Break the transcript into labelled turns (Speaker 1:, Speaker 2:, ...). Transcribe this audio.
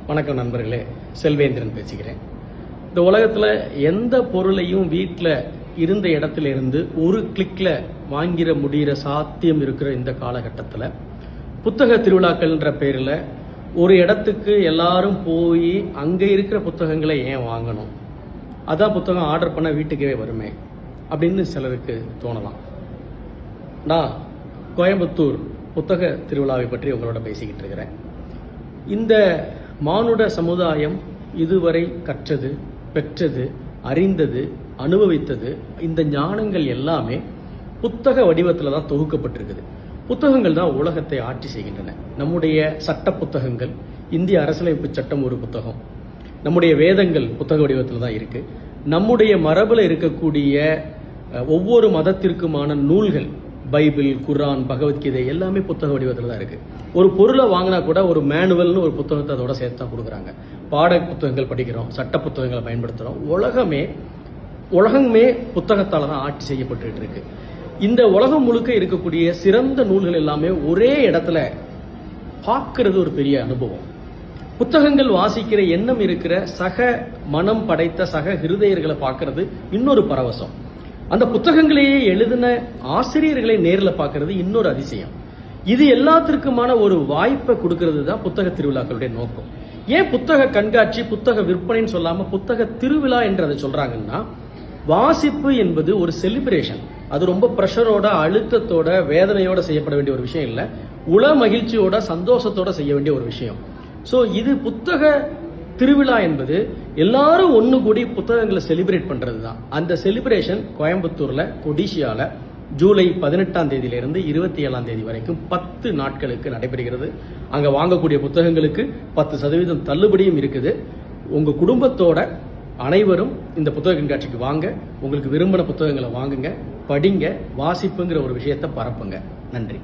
Speaker 1: வணக்கம் நண்பர்களே, செல்வேந்திரன் பேசுகிறேன். இந்த உலகத்தில் எந்த பொருளையும் வீட்டில் இருந்த இடத்துல இருந்து ஒரு கிளிக்கில் வாங்கிட முடிகிற சாத்தியம் இருக்கிற இந்த காலகட்டத்தில் புத்தக திருவிழாக்கள்ன்ற பேரில் ஒரு இடத்துக்கு எல்லாரும் போய் அங்கே இருக்கிற புத்தகங்களை ஏன் வாங்கணும், அதான் புத்தகம் ஆர்டர் பண்ண வீட்டுக்கே வருமே அப்படின்னு சிலருக்கு தோணலாம். நான் கோயம்புத்தூர் புத்தக திருவிழாவை பற்றி உங்களோட பேசிக்கிட்டு இருக்கிறேன். இந்த மானுட சமுதாயம் இதுவரை கற்றது, பெற்றது, அறிந்தது, அனுபவித்தது, இந்த ஞானங்கள் எல்லாமே புத்தக வடிவத்தில் தான் தொகுக்கப்பட்டிருக்குது. புத்தகங்கள் தான் உலகத்தை ஆட்சி செய்கின்றன. நம்முடைய சட்ட புத்தகங்கள், இந்திய அரசியலமைப்பு சட்டம் ஒரு புத்தகம், நம்முடைய வேதங்கள் புத்தக வடிவத்தில் தான் இருக்கு. நம்முடைய மரபில் இருக்கக்கூடிய ஒவ்வொரு மதத்திற்குமான நூல்கள், பைபிள், குர்ஆன், பகவத்கீதை எல்லாமே புத்தக வடிவத்தில் தான் இருக்கு. ஒரு பொருளை வாங்கினா கூட ஒரு மேனுவல்னு ஒரு புத்தகத்தை அதோட சேர்த்து தான் கொடுக்குறாங்க. பாட புத்தகங்கள் படிக்கிறோம், சட்ட புத்தகங்களை பயன்படுத்துகிறோம். உலகமே புத்தகத்தால் தான் ஆட்சி செய்யப்பட்டு இருக்கு. இந்த உலகம் முழுக்க இருக்கக்கூடிய சிறந்த நூல்கள் எல்லாமே ஒரே இடத்துல பார்க்கறது ஒரு பெரிய அனுபவம். புத்தகங்கள் வாசிக்கிற எண்ணம் இருக்கிற சக மனம் படைத்த சக ஹிருதயர்களை பார்க்கறது இன்னொரு பரவசம். அந்த புத்தகங்களையே எழுதின ஆசிரியர்களை நேரில் பார்க்கறது இன்னொரு அதிசயம். இது எல்லாத்திற்குமான ஒரு வாய்ப்பை கொடுக்கறது தான் புத்தக திருவிழாக்களுடைய நோக்கம். ஏன் புத்தக கண்காட்சி, புத்தக விற்பனைன்னு சொல்லாம புத்தக திருவிழா என்று அதை சொல்றாங்கன்னா, வாசிப்பு என்பது ஒரு செலிப்ரேஷன். அது ரொம்ப பிரஷரோட, அழுத்தத்தோட, வேதனையோட செய்யப்பட வேண்டிய ஒரு விஷயம் இல்லை. உள மகிழ்ச்சியோட, சந்தோஷத்தோட செய்ய வேண்டிய ஒரு விஷயம். ஸோ இது புத்தக திருவிழா என்பது எல்லாரும் ஒன்று கூடி புத்தகங்களை செலிப்ரேட் பண்றது தான். அந்த செலிப்ரேஷன் கோயம்புத்தூர்ல கொடிஷியால ஜூலை 18ஆம் தேதியிலிருந்து 27ஆம் தேதி வரைக்கும் 10 நாட்களுக்கு நடைபெறுகிறது. அங்க வாங்கக்கூடிய புத்தகங்களுக்கு 10% தள்ளுபடியும் இருக்குது. உங்க குடும்பத்தோட அனைவரும் இந்த புத்தக கண்காட்சிக்கு வாங்க. உங்களுக்கு விரும்பின புத்தகங்களை வாங்குங்க, படிங்க, வாசிப்புங்கிற ஒரு விஷயத்தை பரப்புங்க. நன்றி.